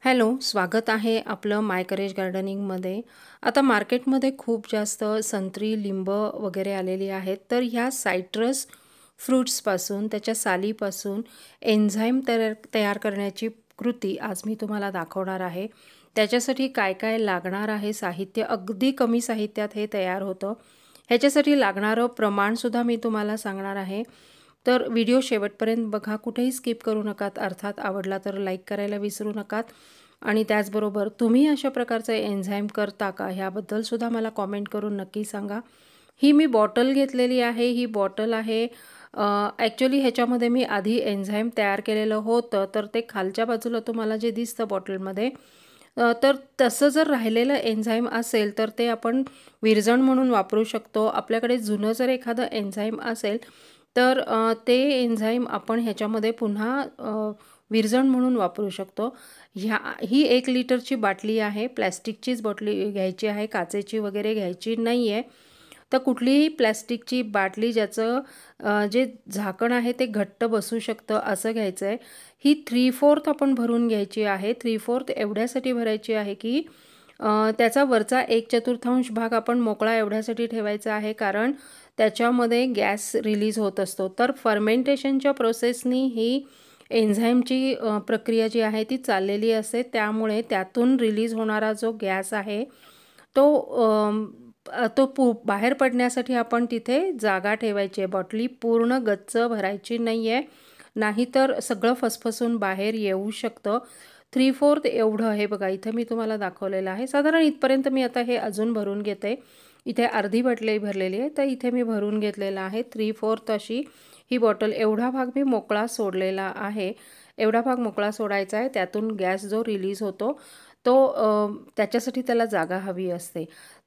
Hello, स्वागत आहे आपलं माय करेज गार्डनिंगमध्ये. आता मार्केटमध्ये खूप जास्त संत्री, लिंब वगैरे आलेली आहेत. तर ह्या सायट्रस फ्रुट्सपासून, त्याच्या सालीपासून एन्झाईम तयार करण्याची कृती आज मी तुम्हाला दाखवणार आहे. त्याच्यासाठी काय काय लागणार आहे साहित्य, अगदी कमी साहित्यात हे तयार होतं. ह्याच्यासाठी लागणारं प्रमाणसुद्धा मी तुम्हाला सांगणार आहे. तर व्हिडिओ शेवटपर्यंत बघा, कुठेही स्किप करू नकात. अर्थात आवडला तर लाईक करायला विसरू नकात. आणि त्याचबरोबर तुम्ही अशा प्रकारचे एन्झाईम करता का ह्याबद्दलसुद्धा मला कॉमेंट करून नक्की सांगा. ही मी बॉटल घेतलेली आहे. ही बॉटल आहे ॲक्च्युली ह्याच्यामध्ये मी आधी एन्झाईम तयार केलेलं होतं. तर ते खालच्या बाजूला तुम्हाला जे दिसतं बॉटलमध्ये, तर तसं जर राहिलेलं एन्झाईम असेल तर ते आपण विरजण म्हणून वापरू शकतो. आपल्याकडे जुनं जर एखादं एन्झाईम असेल तर ते एन्झाईम आपण ह्याच्यामध्ये पुन्हा विरजण म्हणून वापरू शकतो. ही 1 लिटरची बाटली आहे. प्लॅस्टिकचीच बाटली घ्यायची आहे, काचेची वगैरे घ्यायची नाही आहे. तर कुठलीही प्लॅस्टिकची बाटली ज्याचं जे झाकण आहे ते घट्ट बसू शकतं असं घ्यायचं आहे. ही 3/4 आपण भरून घ्यायची आहे. 3/4 एवढ्यासाठी भरायची आहे की त्याचा वरचा 1/4 भाग आपण मोकळा एवढ्यासाठी ठेवायचा आहे, कारण त्याच्यामध्ये गॅस रिलीज होत असतो. तर फर्मेंटेशनच्या प्रोसेसनी ही एन्झाईमची प्रक्रिया जी आहे ती चाललेली असते. त्यामुळे त्यातून रिलीज होणारा जो गॅस आहे तो बाहेर पडण्यासाठी आपण तिथे जागा ठेवायची आहे. बॉटली पूर्ण गच्च भरायची नाही आहे, नाहीतर सगळं फसफसून बाहेर येऊ शकतं. 3/4 एवढं हे बघा, इथं मी तुम्हाला दाखवलेलं आहे. साधारण इथपर्यंत मी आता हे अजून भरून घेते. इथे अर्धी बाटली भरलेली आहे, तर इथे मी भरून घेतलेलं आहे. 3/4 अशी ही बॉटल. एवढा भाग मी मोकळा सोडलेला आहे. एवढा भाग मोकळा सोडायचा आहे. त्यातून गॅस जो रिलीज होतो तो त्याच्यासाठी त्याला जागा हवी असते.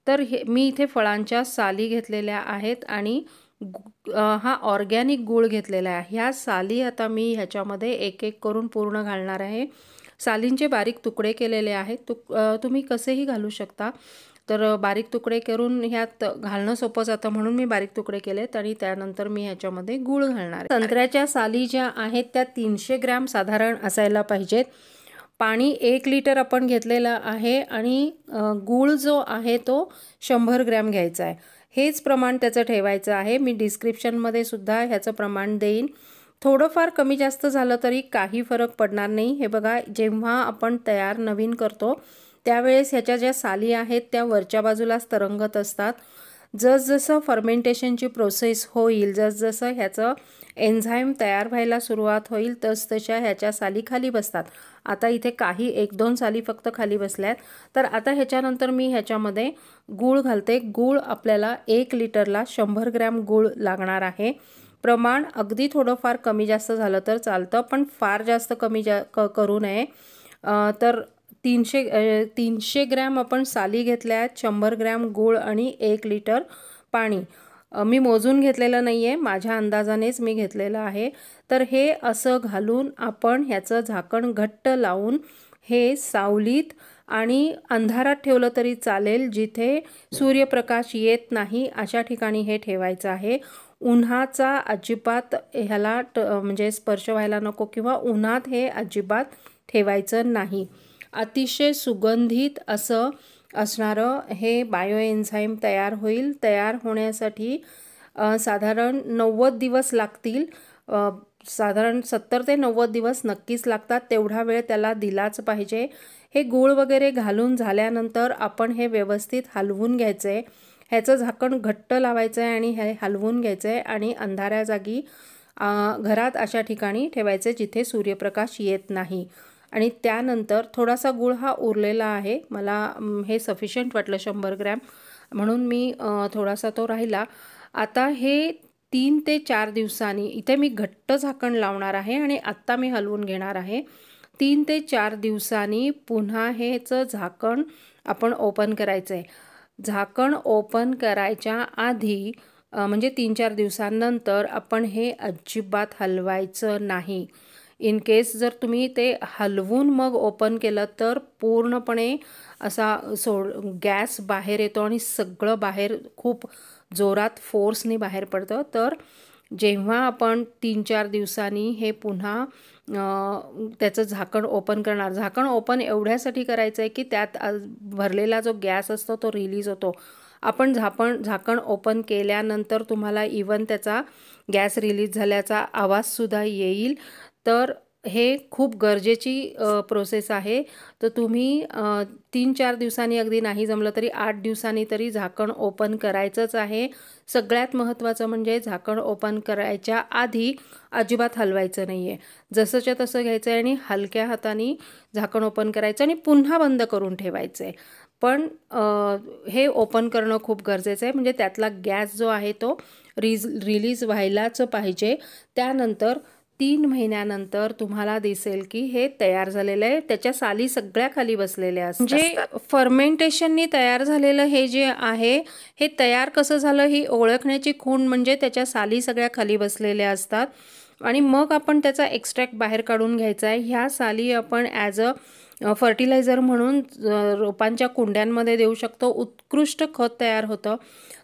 तर मी इथे फळांच्या साली घेतलेल्या आहेत आणि हा ऑर्गॅनिक गूळ घेतलेला आहे. ह्या साली आता मी ह्याच्यामध्ये एक एक करून पूर्ण घालणार आहे. सालींचे बारीक तुकडे केलेले आहेत. तुम्ही कसेही घालू शकता. तर बारीक तुकडे करून ह्यात घालणं सोपं जातं म्हणून मी बारीक तुकडे केलेत आणि त्यानंतर मी ह्याच्यामध्ये गूळ घालणार आहे. संत्र्याच्या साली ज्या आहेत त्या 300 ग्रॅम साधारण असायला पाहिजेत. पाणी 1 लिटर आपण घेतलेलं आहे आणि गूळ जो आहे तो 100 ग्रॅम घ्यायचा आहे. हेच प्रमाण त्याचं ठेवायचं आहे. मी डिस्क्रिप्शनमध्ये सुद्धा ह्याचं प्रमाण देईन. थोडंफार कमी जास्त झालं तरी काही फरक पडणार नाही. हे बघा, जेव्हा आपण तयार नवीन करतो त्यावेळेस ह्याच्या ज्या साली आहेत त्या वरच्या बाजूलाच तरंगत असतात. जसजसं फर्मेंटेशनची प्रोसेस होईल, जसजसं ह्याचं एन्झाईम तयार व्हायला सुरुवात होईल, तसतशा ह्याच्या साली खाली बसतात. आता इथे काही 1-2 साली फक्त खाली बसल्यात. तर आता ह्याच्यानंतर मी ह्याच्यामध्ये गूळ घालते. गूळ आपल्याला 1 लिटरला 100 ग्रॅम गूळ लागणार आहे. प्रमाण अगदी थोडंफार कमी जास्त झालं तर चालतं, पण फार जास्त कमी करू नये. तर 300 ग्रॅम आपण साली घेतल्या आहेत, 100 ग्रॅम गूळ आणि 1 लिटर पाणी. मी मोजून घेतलेलं नाही आहे, माझ्या अंदाजानेच मी घेतलेलं आहे. तर हे असं घालून आपण ह्याचं झाकण घट्ट लावून हे सावलीत आणि अंधारात ठेवलं तरी चालेल, जिथे सूर्यप्रकाश येत नाही अशा ठिकाणी हे ठेवायचं आहे. उन्हाचा अजिबात ह्याला म्हणजे स्पर्श व्हायला नको किंवा उन्हात हे अजिबात ठेवायचं नाही. अतिशय सुगंधित असं असणारं हे बायो एन्झाईम तयार होईल. तयार होण्यासाठी साधारण 90 दिवस लागतील. साधारण 70 ते 90 दिवस नक्कीच लागतात. तेवढा वेळ त्याला दिलाच पाहिजे. हे गूळ वगैरे घालून झाल्यानंतर आपण हे व्यवस्थित हलवून घ्यायचं आहे. ह्याचं झाकण घट्ट लावायचं आहे आणि हे हलवून घ्यायचं आहे आणि अंधाऱ्या जागी घरात अशा ठिकाणी ठेवायचे जिथे सूर्यप्रकाश येत नाही. आणि त्यानंतर थोडासा गूळ हा उरलेला आहे. मला हे सफिशियंट वाटलं 100 ग्रॅम, म्हणून मी थोडासा तो राहिला. आता हे 3 ते 4 दिवसांनी इथे मी घट्ट झाकण लावणार आहे आणि आत्ता मी हलवून घेणार आहे. 3 ते 4 दिवसांनी पुन्हा हेचं झाकण आपण ओपन करायचं आहे. झाकण ओपन करायच्या आधी म्हणजे 3-4 दिवसांनंतर आपण हे अजिबात हलवायचं नाही. इन केस जर तुम्ही ते हलवून मग ओपन केलं तर पूर्णपणे असा गॅस बाहेर येतो आणि सगळं बाहेर खूप जोरात फोर्सनी बाहेर पडतं. तर जेव्हा आपण 3-4 दिवसांनी हे पुन्हा त्याचं झाकण ओपन करणार. झाकण ओपन एवढ्यासाठी करायचं आहे की त्यात भरलेला जो गॅस असतो तो रिलीज होतो. आपण झाकण ओपन केल्यानंतर तुम्हाला इवन त्याचा गॅस रिलीज झाल्याचा आवाजसुद्धा येईल. तर हे खूप गरजेची प्रोसेस आहे. तर तुम्ही 3-4 दिवसांनी, अगदी नाही जमलं तरी 8 दिवसांनी तरी झाकण ओपन करायचंच आहे. सगळ्यात महत्त्वाचं म्हणजे झाकण ओपन करायच्या आधी अजिबात हलवायचं नाही आहे. जसंच्या तसं घ्यायचं आहे आणि हलक्या हाताने झाकण ओपन करायचं आणि पुन्हा बंद करून ठेवायचं आहे. पण हे ओपन करणं खूप गरजेचं आहे, म्हणजे त्यातला गॅस जो आहे तो रिलीज व्हायलाच पाहिजे. त्यानंतर 3 महिन्यानंतर तुम्हाला दिसेल की हे तयार झालेलं आहे. त्याच्या साली सगळ्या खाली बसलेल्या असतात. म्हणजे फर्मेंटेशननी तयार झालेलं हे जे आहे, हे तयार कसं झालं ही ओळखण्याची खूण म्हणजे त्याच्या साली सगळ्या खाली बसलेल्या असतात. आणि मग आपण त्याचा एक्स्ट्रॅक्ट बाहेर काढून घ्यायचा आहे. ह्या साली आपण ॲज अ फर्टिलायझर म्हणून रोपांच्या कुंड्यांमध्ये देऊ शकतो. उत्कृष्ट खत तयार होतं.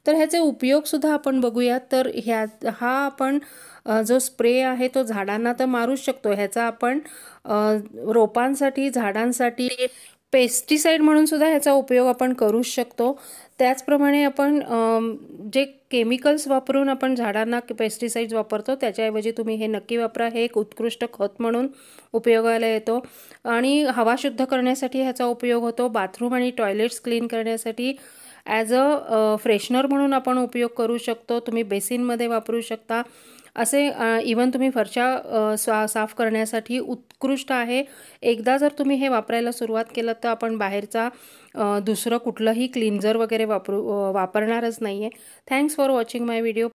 तर ह्याचे उपयोगसुद्धा आपण बघूयात. तर हा आपण जो स्प्रे आहे तो झाडांना तर मारूच शकतो. ह्याचा आपण रोपांसाठी, झाडांसाठी पेस्टिसाइड म्हणून सुद्धा ह्याचा उपयोग आपण करू शकतो. त्याचप्रमाणे आपण जे केमिकल्स वापरून आपण झाडांना पेस्टिसाइड्स वापरतो त्याच्याऐवजी तुम्ही हे नक्की वापरा. हे एक उत्कृष्ट खत म्हणून उपयोगाला येतो आणि हवा शुद्ध करण्यासाठी ह्याचा उपयोग होतो. बाथरूम आणि टॉयलेट्स क्लीन करण्यासाठी ॲज अ फ्रेशनर म्हणून आपण उपयोग करू शकतो. तुम्ही बेसिनमध्ये वापरू शकता. असे इवन तुम्ही फरशा साफ करण्यासाठी उत्कृष्ट आहे. एकदा जर तुम्ही हे वापरायला सुरुवात केलं तर आपण बाहेरचा दुसरं कुठलंही क्लिन्झर वगैरे वापरणारच नाही आहे. Thanks for watching my video.